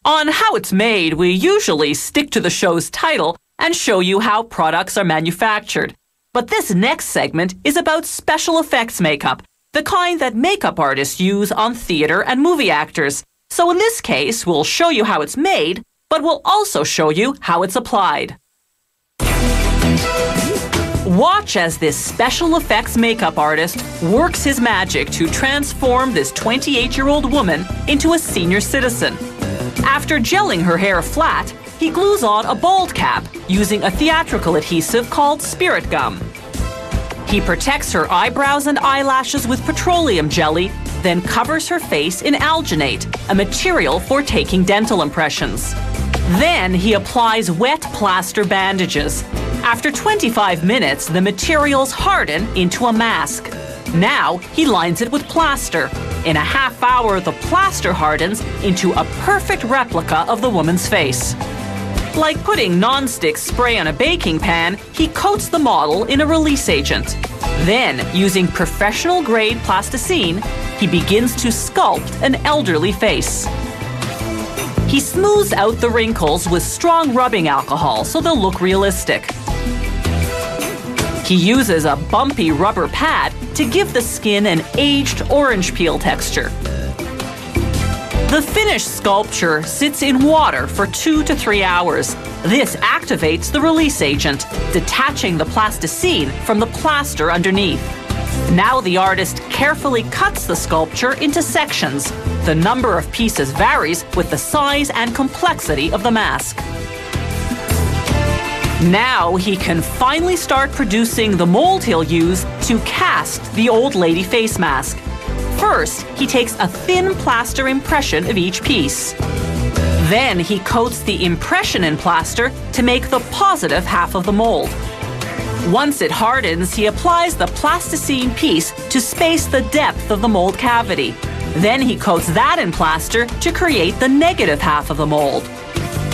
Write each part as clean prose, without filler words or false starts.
On How It's Made, we usually stick to the show's title and show you how products are manufactured. But this next segment is about special effects makeup, the kind that makeup artists use on theater and movie actors. So in this case, we'll show you how it's made, but we'll also show you how it's applied. Watch as this special effects makeup artist works his magic to transform this 28-year-old woman into a senior citizen. After gelling her hair flat, he glues on a bald cap using a theatrical adhesive called spirit gum. He protects her eyebrows and eyelashes with petroleum jelly, then covers her face in alginate, a material for taking dental impressions. Then he applies wet plaster bandages. After 25 minutes, the materials harden into a mask. Now he lines it with plaster. In a half hour, the plaster hardens into a perfect replica of the woman's face. Like putting non-stick spray on a baking pan, he coats the model in a release agent. Then, using professional-grade plasticine, he begins to sculpt an elderly face. He smooths out the wrinkles with strong rubbing alcohol so they'll look realistic. He uses a bumpy rubber pad to give the skin an aged orange peel texture. The finished sculpture sits in water for 2 to 3 hours. This activates the release agent, detaching the plasticine from the plaster underneath. Now the artist carefully cuts the sculpture into sections. The number of pieces varies with the size and complexity of the mask. Now he can finally start producing the mold he'll use to cast the old lady face mask. First, he takes a thin plaster impression of each piece. Then he coats the impression in plaster to make the positive half of the mold. Once it hardens, he applies the plasticine piece to space the depth of the mold cavity. Then he coats that in plaster to create the negative half of the mold.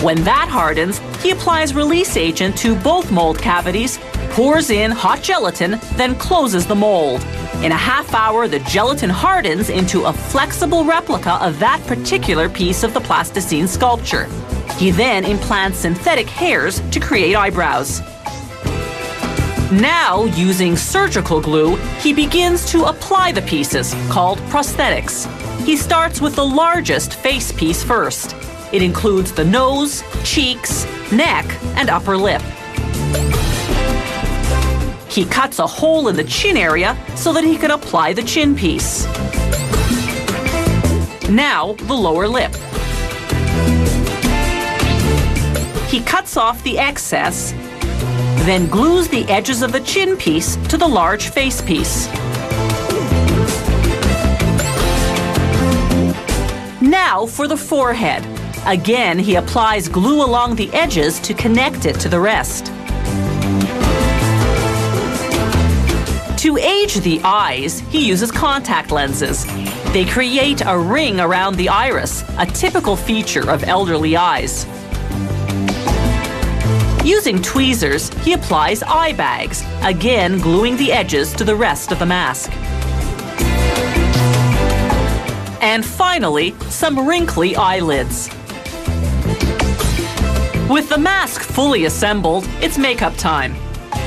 When that hardens, he applies release agent to both mold cavities, pours in hot gelatin, then closes the mold. In a half hour, the gelatin hardens into a flexible replica of that particular piece of the plasticine sculpture. He then implants synthetic hairs to create eyebrows. Now, using surgical glue, he begins to apply the pieces, called prosthetics. He starts with the largest face piece first. It includes the nose, cheeks, neck, and upper lip. He cuts a hole in the chin area so that he can apply the chin piece. Now, the lower lip. He cuts off the excess, then glues the edges of the chin piece to the large face piece. Now for the forehead. Again, he applies glue along the edges to connect it to the rest. To age the eyes, he uses contact lenses. They create a ring around the iris, a typical feature of elderly eyes. Using tweezers, he applies eye bags, again gluing the edges to the rest of the mask. And finally, some wrinkly eyelids. With the mask fully assembled, it's makeup time.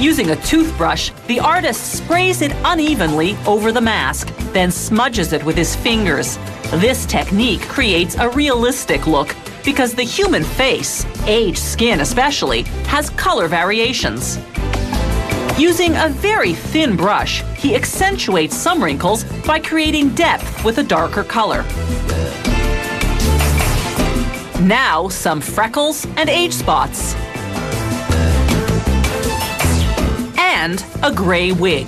Using a toothbrush, the artist sprays it unevenly over the mask, then smudges it with his fingers. This technique creates a realistic look because the human face, aged skin especially, has color variations. Using a very thin brush, he accentuates some wrinkles by creating depth with a darker color. Now, some freckles and age spots. And a gray wig.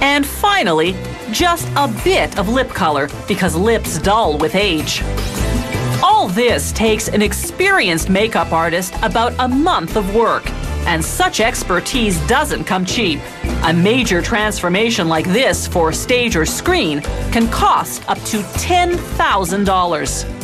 And finally, just a bit of lip color because lips dull with age. All this takes an experienced makeup artist about a month of work, and such expertise doesn't come cheap. A major transformation like this for stage or screen can cost up to $10,000.